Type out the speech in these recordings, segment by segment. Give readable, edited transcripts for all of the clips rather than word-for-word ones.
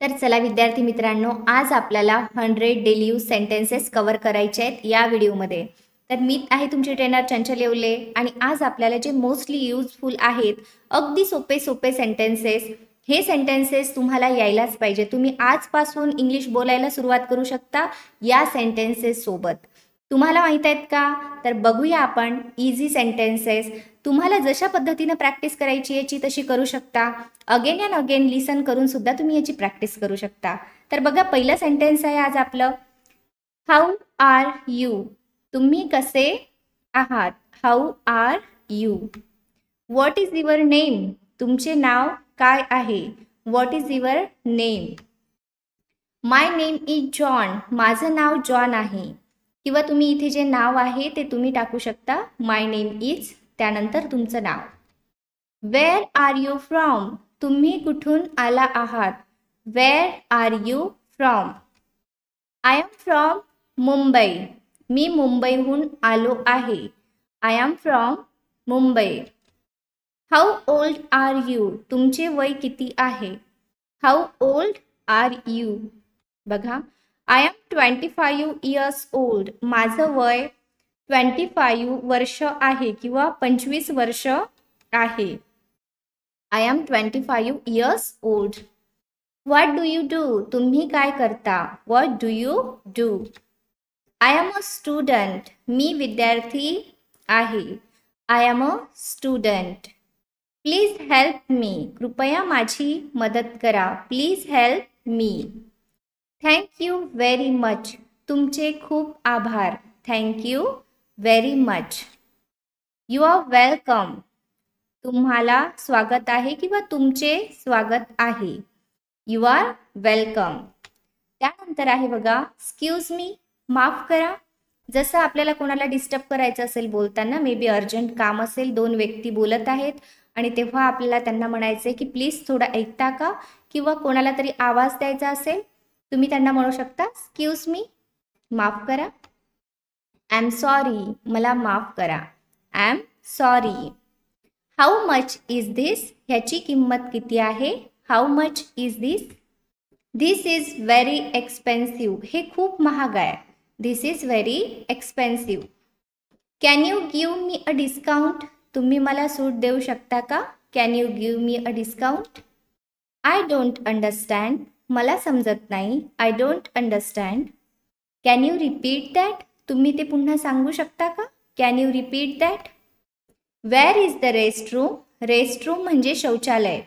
तर चला विद्यार्थी मित्रांनो, आज आपल्याला 100 डेली यूज सेंटेन्सेस कव्हर करायचे आहेत या व्हिडिओमध्ये. तर मी आहे तुमची ट्रेनर चंचल येवले आणि आज आपल्याला जे मोस्टली यूजफुल आहेत, अगदी सोपे सोपे सेंटेन्सेस, हे सेंटेन्सेस तुम्हाला यायलाच पाहिजे. तुम्ही आजपासून इंग्लिश बोलायला सुरुवात करू शकता या सेंटेन्सेस सोबत. तुम्हाला माहीत आहेत का? तर बघूया आपण इझी सेंटेन्सेस. तुम्हाला जशा पद्धतीने प्रॅक्टिस करायची याची तशी करू शकता. अगेन अँड अगेन लिसन करून सुद्धा तुम्ही याची प्रॅक्टिस करू शकता. तर बघा, पहिलं सेंटेन्स आहे आज आपलं, हाऊ आर यू. तुम्ही कसे आहात? How are you. What is your name? तुमचे नाव काय आहे? What is your name? My name is John. माझं नाव जॉन आहे. किंवा तुम्ही इथे जे नाव आहे ते तुम्ही टाकू शकता, माय नेम इज, त्यानंतर तुमचं नाव. Where are you from? तुम्ही कुठून आला आहात? Where are you from? I am from Mumbai. मी मुंबईहून आलो आहे. I am from Mumbai. How old are you? तुमचे वय किती आहे? How old are you? बघा, आय एम 25 इयर्स ओल्ड. माझं वय 25 वर्ष आहे किंवा 25 वर्ष आहे. I am 25 years old. What do you do? तुम्ही काय करता? What do you do? I am a student. मी विद्यार्थी आहे. I am a student. Please help me. कृपया माझी मदत करा. Please help me. Thank you very much. तुमचे खूप आभार. Thank you very much. You are welcome. तुम्हाला स्वागत आहे किंवा तुमचे स्वागत आहे. You are welcome. त्यानंतर आहे बघा, एक्सक्यूज मी. माफ करा. जसं आपल्याला कोणाला डिस्टर्ब करायचं असेल बोलताना, मे बी अर्जंट काम असेल, दोन व्यक्ती बोलत आहेत आणि तेव्हा आपल्याला त्यांना म्हणायचं आहे की प्लीज थोडं ऐकता का, किंवा कोणाला तरी आवाज द्यायचा असेल, तुम्ही त्यांना म्हणू शकता एक्सक्यूज मी, माफ करा. I am sorry. मला माफ करा. I am sorry. How much is this? ह्याची किंमत किती आहे? How much is this? This is very expensive. हे खूप महाग आहे. This is very expensive. Can you give me a discount? तुम्ही मला सूट देऊ शकता का? Can you give me a discount? I don't understand. मला समजत नाही. I don't understand. Can you repeat that? तुम्ही ते पुन्हा सांगू शकता का? Can you repeat that? Where is the restroom? Restroom म्हणजे शौचालय.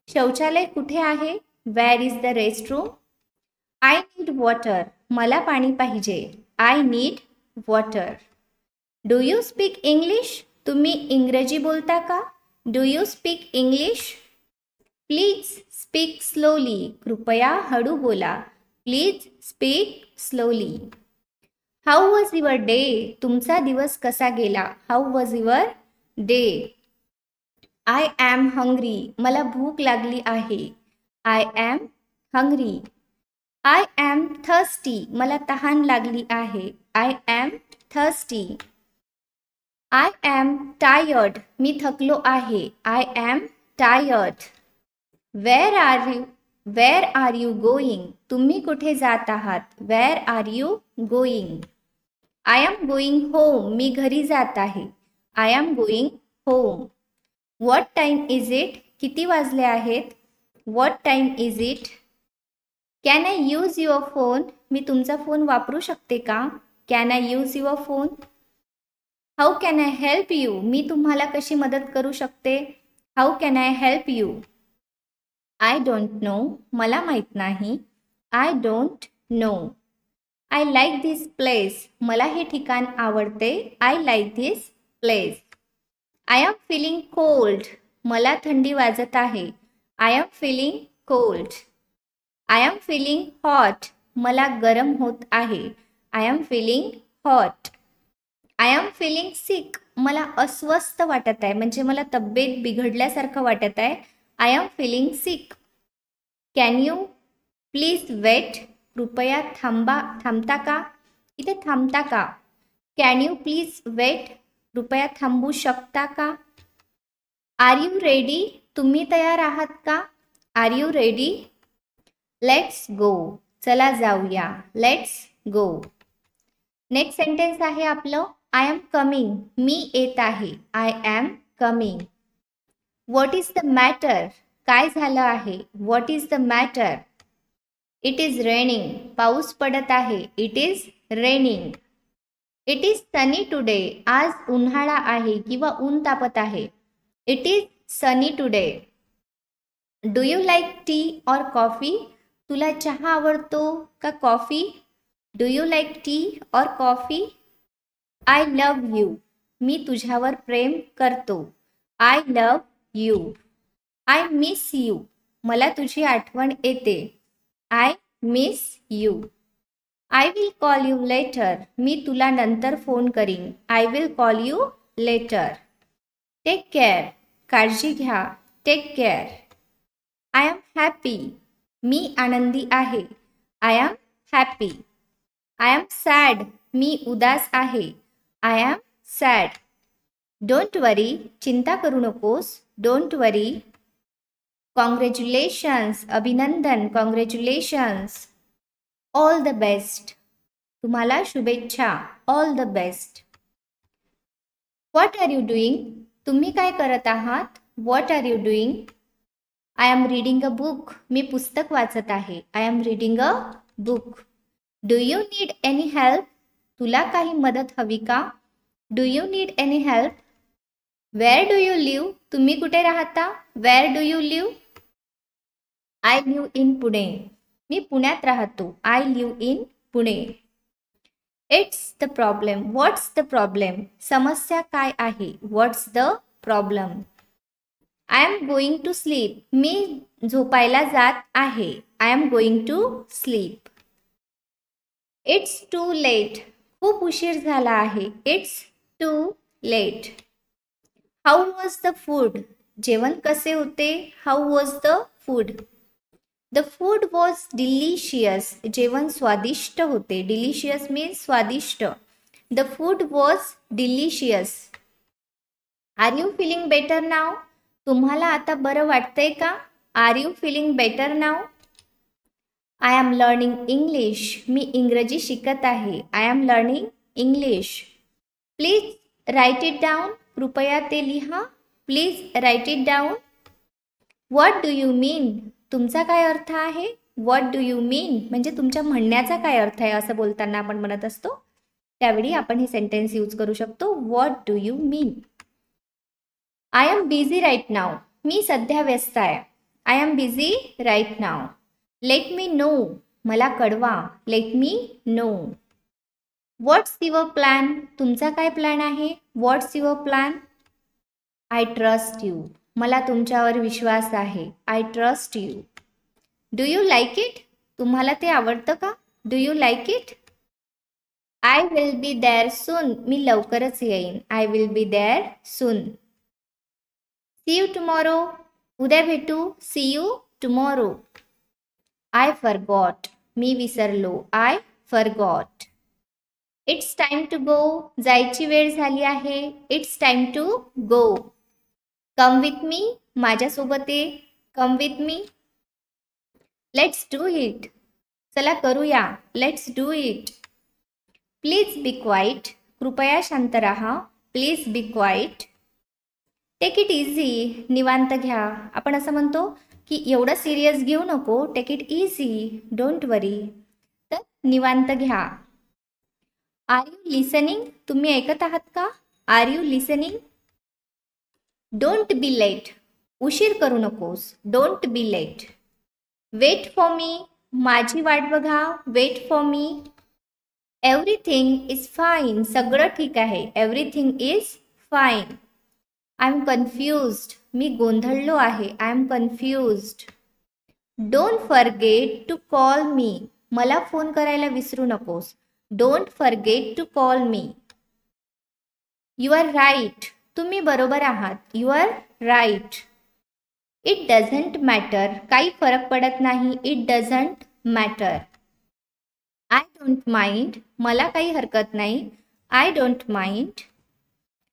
शौचालय कुठे आहे? Where is the restroom? I need water. मला पाणी पाहिजे. I need water. Do you speak English? तुम्ही इंग्रजी बोलता का? Do you speak English? Please speak slowly. कृपया हळू बोला. Please speak slowly. How was your day? तुमचा दिवस कसा गेला? How was your day? I am hungry. मला भूक लागली आहे. I am hungry. I am thirsty. मला तहान लागली आहे. I am thirsty. I am tired. मी थकलो आहे. I am tired. Where are you? Where are you going? तुम्ही कुठे जात आहात? Where are you going? I am going home. मी घरी जात आहे. I am going home. What time is it? किती वाजले आहेत? What time is it? Can I use your phone? मी तुमचा फोन वापरू शकते का? Can I use your phone? How can I help you? मी तुम्हाला कशी मदत करू शकते? How can I help you? I don't know. मला माहीत नाही. I don't know. I like this place. मला हे ठिकाण आवडते. I like this place. I am feeling cold. मला थंडी वाजत आहे. I am feeling cold. I am feeling hot. मला गरम होत आहे. I am feeling hot. I am feeling सिक. मला अस्वस्थ वाटत आहे, म्हणजे मला तब्येत बिघडल्यासारखं वाटत आहे. I am feeling sick. Can you please wait? कृपया थांबता का? इथे थांबता का? Can you please wait? कृपया थांबू शकता का? Are you ready? तुम्ही तयार आहात का? Are you ready? Let's go. चला जाऊया. Let's go. नेक्स्ट सेंटेन्स आहे आपलं आय एम कमिंग. मी येत आहे. I am coming. What is the matter. काय झालं आहे. What is the matter. It is raining. पाऊस पडत आहे. It is raining. It is sunny today. आज उन्हाळा आहे किंवा ऊन तापत आहे. It is sunny today. Do you like tea और कॉफी. तुला चहा आवडतो का coffee. Do you like tea और कॉफी. I love you. मी तुझ्यावर प्रेम करतो. I love you. I miss you. मला तुझी आठवण येते. I miss you. I will call you later. मी तुला नंतर फोन करीन. I will call you later. Take care. काळजी घ्या. Take care. I am happy. मी आनंदी आहे. I am happy. I am sad. मी उदास आहे. I am sad. Don't worry. चिंता करू नकोस. Don't worry. कॉंग्रॅच्युलेशन्स. अभिनंदन. कॉंग्रॅच्युलेशन्स. All the best. तुम्हाला शुभेच्छा. All the best. What are you doing. तुम्ही काय करत आहात. What are you doing. I am reading a book. मी पुस्तक वाचत आहे. I am reading a book. Do you need any help. तुला काही मदत हवी का. Do you need any help. Where do you live. तुम्ही कुठे राहता. Where do you live. I live in Pune. मी पुण्यात राहतो. I live in Pune. It's the problem. What's the problem. समस्या काय आहे. What's the problem. I am going to sleep. मी झोपायला जात आहे. I am going to sleep. It's too late. खूप उशीर झाला आहे. It's too late. How was the food. जेवण कसे होते. How was the food. The food was delicious. जेवण स्वादिष्ट होते. डिलिशियस मीन्स स्वादिष्ट. The food was delicious. Are you feeling better now. तुम्हाला आता बरं वाटतंय का. Are you feeling better now. I am learning English. मी इंग्रजी शिकत आहे. I am learning English. Please write it down. कृपया ते लिहा. Please write it down. What do you mean. तुमचा काय अर्थ आहे. व्हॉट डू यू मीन म्हणजे तुमच्या म्हणण्याचा काय अर्थ आहे असं बोलताना आपण म्हणत असतो. त्यावेळी आपण हे सेंटेन्स यूज करू शकतो. What do you mean. I am busy right now. मी सध्या व्यस्त आहे. I am busy right now. Let me know. मला कळवा. Let me know. What's your plan. तुमचा काय प्लॅन आहे. What's your plan. I trust you. मला तुमच्यावर विश्वास आहे. I trust you. Do you like it. तुम्हाला ते आवडतं का. Do you like it. I will be there soon. मी लवकरच येईन. I will be there soon. See you tomorrow. उद्या भेटू. See you tomorrow. I forgot. मी विसरलो. I forgot. It's time to go. जायची वेळ झाली आहे. It's time to go. Come with me. माझ्यासोबत ये. Come with me. Let's do it. चला करूया. Let's do it. Please be quiet. कृपया शांत राहा. Please be quiet. Take it easy. निवांत घ्या. आपण असं म्हणतो की एवढं सिरियस घेऊ नको. Take it easy. Don't worry. तर निवांत घ्या. Are you listening. तुम्ही ऐकत आहात का. Are you listening. Don't be late. उशीर करू नकोस. Don't be late. Wait for me. माझी वाट बघा. Wait for me. Everything is fine. सगळं ठीक आहे. Everything is fine. I am confused. मी गोंधळलो आहे. I am confused. Don't forget to call me. मला फोन करायला विसरू नकोस. Don't forget to call me. You are right. तुम्ही बरोबर आहात. You are right. It doesn't matter. काही फरक पडत नाही. It doesn't matter. I don't mind. मला काही हरकत नाही. I don't mind.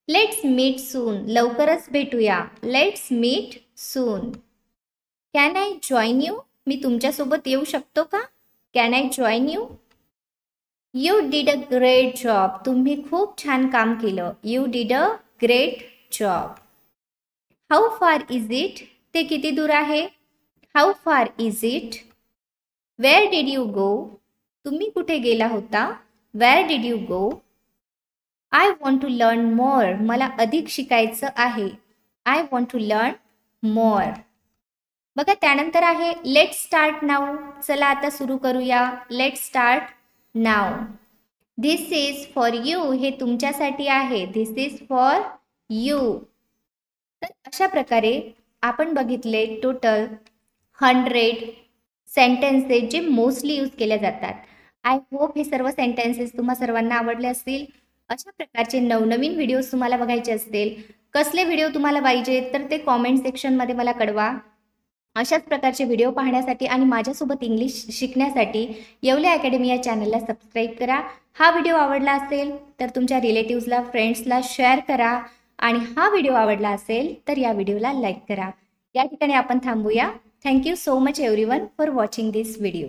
Let's meet soon. लवकरच भेटूया. Let's meet soon. Can I join you. मी तुमच्यासोबत येऊ शकतो का? Can I join you? You did a great job. तुम्ही खूप छान काम केलं. You did a great job. How far is it? ते किती दूर आहे? How far is it? Where did you go? तुम्ही कुठे गेला होता? Where did you go? I want to learn more. मला अधिक शिकायचं आहे. I want to learn more. बघा त्यानंतर आहे लेट स्टार्ट नाऊ. चला आता सुरू करूया. Let start now. This is for you. हे तुमच्यासाठी आहे. This is for you. तर अशा प्रकारे आपण बघितले टोटल 100 सेंटेन्सेस जे मोस्टली यूज केल्या जातात. आय होप हे सर्व सेंटेन्सेस तुम्हा सर्वांना आवडले असतील. अशा प्रकारचे नवनवीन व्हिडिओज तुम्हाला बघायचे असतील, कसले व्हिडिओ तुम्हाला पाहिजे तर ते कॉमेंट सेक्शनमध्ये मला कळवा. अशाच प्रकारचे व्हिडिओ पाहण्यासाठी आणि माझ्यासोबत इंग्लिश शिकण्यासाठी येवले अकॅडमी या चॅनलला सबस्क्राईब करा. हा व्हिडिओ आवडला असेल तर तुमच्या रिलेटिव्सला, फ्रेंड्सला शेअर करा आणि हा व्हिडिओ आवडला असेल तर या व्हिडिओला लाईक करा. या ठिकाणी आपण थांबूया. Thank you so much everyone for watching this video.